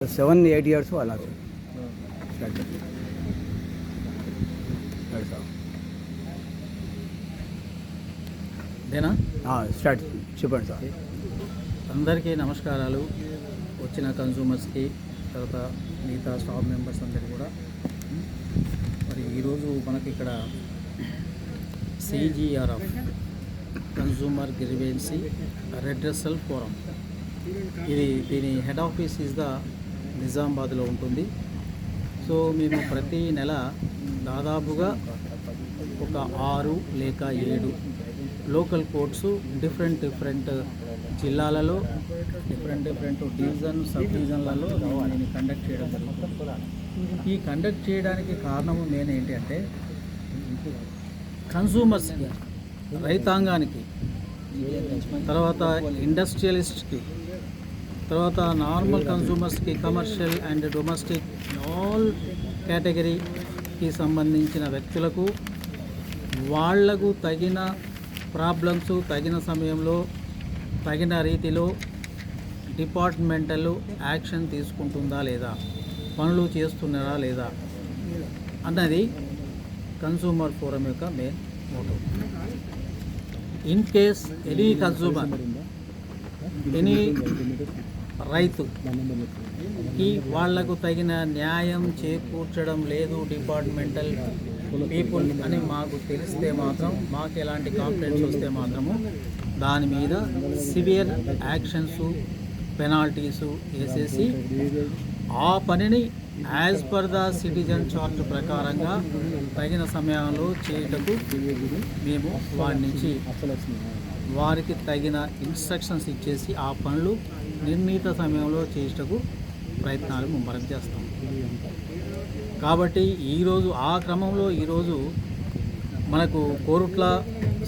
7-8 years वाला Dena start చెప్పండి sir. అందరికీ నమస్కారాలు. వచ్చిన కన్సూమర్స్కి, తర్వాత మిగతా స్టాఫ్ మెంబర్స్ అందరికీ కూడా. మరి ఈరోజు మనకి ఇక్కడ CGRF consumer grievance redressal forum, దీని హెడ్ ఆఫీస్ ఇస్ ద నిజామాబాద్లో ఉంటుంది. సో మేము ప్రతి నెల దాదాపుగా ఒక 6 లేక 7 లోకల్ కోర్ట్స్ డిఫరెంట్ జిల్లాలలో డిఫరెంట్ డివిజన్ సబ్ డివిజన్లలో దీన్ని కండక్ట్ చేయడం జరుగుతుంది. ఈ కండక్ట్ చేయడానికి కారణము మెయిన్ ఏంటి అంటే, కన్సూమర్స్కి, రైతాంగానికి, తర్వాత ఇండస్ట్రియలిస్ట్కి, తర్వాత నార్మల్ కన్సూమర్స్కి, కమర్షియల్ అండ్ డొమెస్టిక్ ఆల్ కేటగిరీకి సంబంధించిన వ్యక్తులకు వాళ్లకు తగిన ప్రాబ్లమ్స్ తగిన సమయంలో తగిన రీతిలో డిపార్ట్మెంటల్ యాక్షన్ తీసుకుంటుందా లేదా, పనులు చేస్తున్నారా లేదా అన్నది కన్సూమర్ ఫోరం యొక్క main motto. In case any consumer, any రైతుకి వాళ్లకు తగిన న్యాయం చేకూర్చడం లేదు డిపార్ట్మెంటల్ పీపుల్ అని మాకు తెలిస్తే మాత్రం, మాకు ఎలాంటి కంప్లైంట్స్ వస్తే మాత్రము దాని మీద సివియర్ యాక్షన్స్, పెనాల్టీసు వేసేసి ఆ పనిని as per the citizen chart ప్రకారంగా తగిన సమయంలో చేయటకు మేము వారి నుంచి వారికి తగిన ఇన్స్ట్రక్షన్స్ ఇచ్చేసి ఆ పనులు నిర్ణీత సమయంలో చేసేటకు ప్రయత్నాలు ముమ్మరం చేస్తాం. కాబట్టి ఈరోజు ఆ క్రమంలో ఈరోజు మనకు కోరుట్ల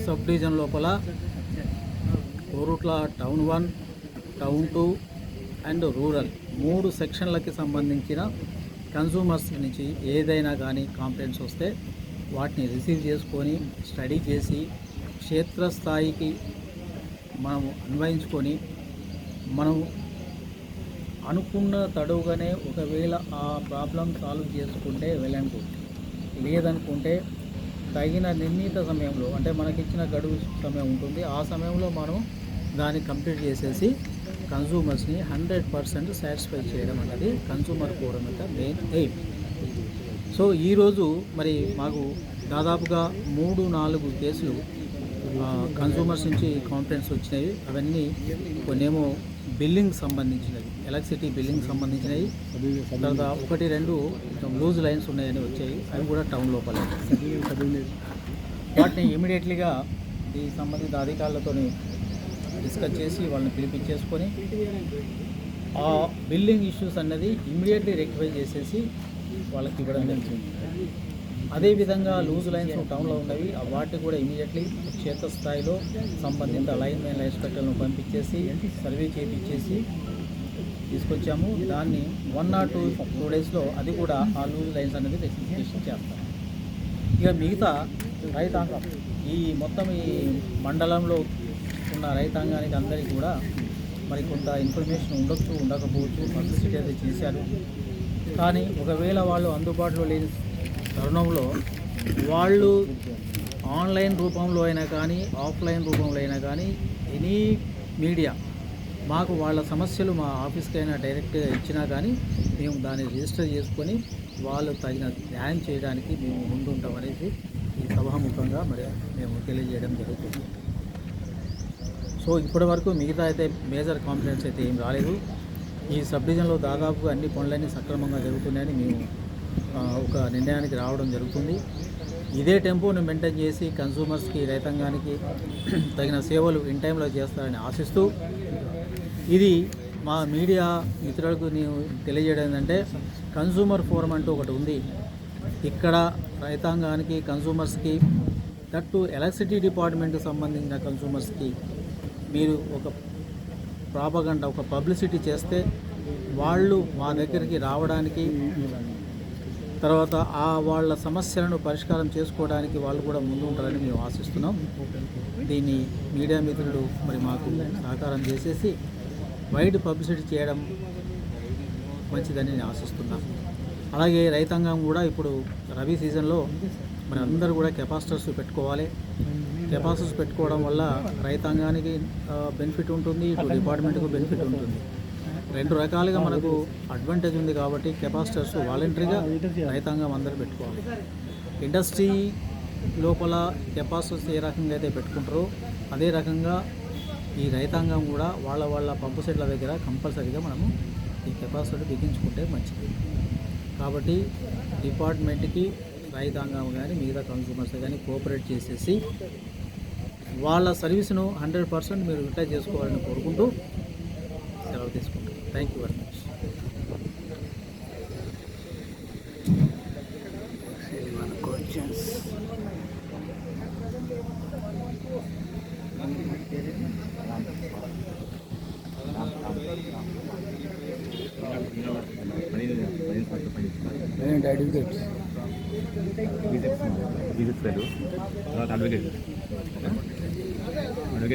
సబ్ డివిజన్ లోపల Korutla town 1, town 2 and rural 3 సెక్షన్లకి సంబంధించిన కన్సూమర్స్ నుంచి ఏదైనా కానీ కంప్లైంట్స్ వస్తే వాటిని రిసీవ్ చేసుకొని స్టడీ చేసి క్షేత్రస్థాయికి మనం అన్వయించుకొని మనం అనుకున్న తడువుగానే ఒకవేళ ఆ ప్రాబ్లం సాల్వ్ చేసుకుంటే వెళ్ళనుకుంటే, లేదనుకుంటే తగిన నిర్ణీత సమయంలో, అంటే మనకిచ్చిన గడువు సమయం ఉంటుంది, ఆ సమయంలో మనం దాన్ని కంప్లీట్ చేసేసి కన్సూమర్స్ని 100% సాటిస్ఫై చేయడం అన్నది కన్సూమర్ ఫోరం యొక్క మెయిన్ ఎయిమ్. సో ఈరోజు మరి మాకు దాదాపుగా 3-4 కేసులు కన్సూమర్స్ నుంచి కంప్లైంట్స్ వచ్చినాయి. అవన్నీ కొన్నేమో బిల్లింగ్ సంబంధించినవి, ఎలక్ట్రిసిటీ బిల్లింగ్ సంబంధించినవి, తర్వాత 1-2 లూజ్ లైన్స్ ఉన్నాయని వచ్చాయి. అవి కూడా టౌన్ లోపల. వాటిని ఇమీడియట్లీగా ఈ సంబంధిత అధికారులతో డిస్కస్ చేసి వాళ్ళని పిలిపించేసుకొని ఆ బిల్లింగ్ ఇష్యూస్ అన్నది ఇమీడియట్లీ రెక్టిఫై చేసేసి వాళ్ళకి ఇవ్వడం జరుగుతుంది. అదేవిధంగా లూజ్ లైన్స్ టౌన్లో ఉన్నవి, వాటిని కూడా ఇమీడియట్లీ క్షేత్రస్థాయిలో సంబంధిత లైన్ మెయిన్ ఇన్స్పెక్టర్లను పంపించేసి సర్వే చేయించేసి తీసుకొచ్చాము. దాన్ని 1 or 2 డేస్లో అది కూడా ఆ లూజ్ లైన్స్ అనేది రెక్టిఫికేషన్ చేస్తాం. ఇక మిగతా రైతాంగం, ఈ మొత్తం ఈ మండలంలో ఉన్న రైతాంగానికి అందరికీ కూడా మరి కొంత ఇన్ఫర్మేషన్ ఉండొచ్చు, ఉండకపోవచ్చు, పబ్లిసిటీ అయితే చేశారు. కానీ ఒకవేళ వాళ్ళు అందుబాటులో లేని తరుణంలో వాళ్ళు ఆన్లైన్ రూపంలో అయినా కానీ, ఆఫ్లైన్ రూపంలో అయినా కానీ, ఎనీ మీడియా మాకు వాళ్ళ సమస్యలు మా ఆఫీస్కైనా డైరెక్ట్గా ఇచ్చినా కానీ మేము దాన్ని రిజిస్టర్ చేసుకొని వాళ్ళు తగిన న్యాయం చేయడానికి మేము ముందుంటాం అనేది ఈ సభాముఖంగా మరి మేము తెలియజేయడం జరుగుతుంది. సో ఇప్పటి వరకు మిగతా అయితే మేజర్ కంప్లైంట్స్ అయితే ఏం రాలేదు. ఈ సబ్ డివిజన్లో దాదాపుగా అన్ని పనులన్నీ సక్రమంగా జరుగుతున్నాయని మేము ఒక నిర్ణయానికి రావడం జరుగుతుంది. ఇదే టెంపోను మెయింటైన్ చేసి కన్సూమర్స్కి, రైతాంగానికి తగిన సేవలు ఇన్ టైంలో చేస్తారని ఆశిస్తూ, ఇది మా మీడియా మిత్రులకు నేను తెలియజేయడం ఏంటంటే, కన్సూమర్ ఫోరం అంటూ ఒకటి ఉంది. ఇక్కడ రైతాంగానికి, కన్సూమర్స్కి, దట్టు ఎలక్ట్రిసిటీ డిపార్ట్మెంట్కి సంబంధించిన కన్సూమర్స్కి మీరు ఒక ప్రాపగండా, ఒక పబ్లిసిటీ చేస్తే వాళ్ళు మా దగ్గరికి రావడానికి, తర్వాత వాళ్ళ సమస్యలను పరిష్కారం చేసుకోవడానికి వాళ్ళు కూడా ముందు ఉంటారని మేము ఆశిస్తున్నాం. దీన్ని మీడియా మిత్రులు మరి మాకు సహకారం చేసేసి వైడ్ పబ్లిసిటీ చేయడం మంచిదని నేను ఆశిస్తున్నాను. అలాగే రైతాంగం కూడా ఇప్పుడు రబీ సీజన్లో మన అందరూ కూడా కెపాసిటర్స్ పెట్టుకోవాలి. కెపాసిటర్స్ పెట్టుకోవడం వల్ల రైతాంగానికి బెనిఫిట్ ఉంటుంది, ఇటు డిపార్ట్మెంట్కు బెనిఫిట్ ఉంటుంది. రెండు రకాలుగా మనకు అడ్వాంటేజ్ ఉంది కాబట్టి కెపాసిటర్స్ వాలంటరీగా రైతాంగం అందరూ పెట్టుకోవాలి. ఇండస్ట్రీ లోపల కెపాసిటర్స్ ఏ రకంగా అయితే పెట్టుకుంటారో అదే రకంగా ఈ రైతాంగం కూడా వాళ్ళ పంపు సెట్ల దగ్గర కంపల్సరీగా మనము ఈ కెపాసిటీ బిగించుకుంటే మంచిది. కాబట్టి డిపార్ట్మెంట్కి రైతాంగం కానీ మిగతా కన్స్యూమర్స్ కానీ కోఆపరేట్ చేసేసి వాళ్ళ సర్వీస్ను 100% మీరు యూటిలైజ్ చేసుకోవాలని కోరుకుంటూ సెలవు తీసుకుంటాం. Thank you very much. Questions. And advocates. Visits వెళ్ళు తర్వాత అడ్వకేట్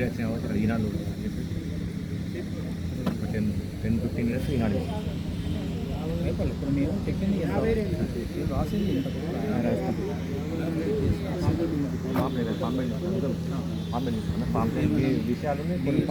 వచ్చిన తర్వాత ఈనాడు 10-15 మినిట్స్ ఈనాడు ఇప్పుడు మేము చెప్పింది రాసింది విషయాలు కొన్ని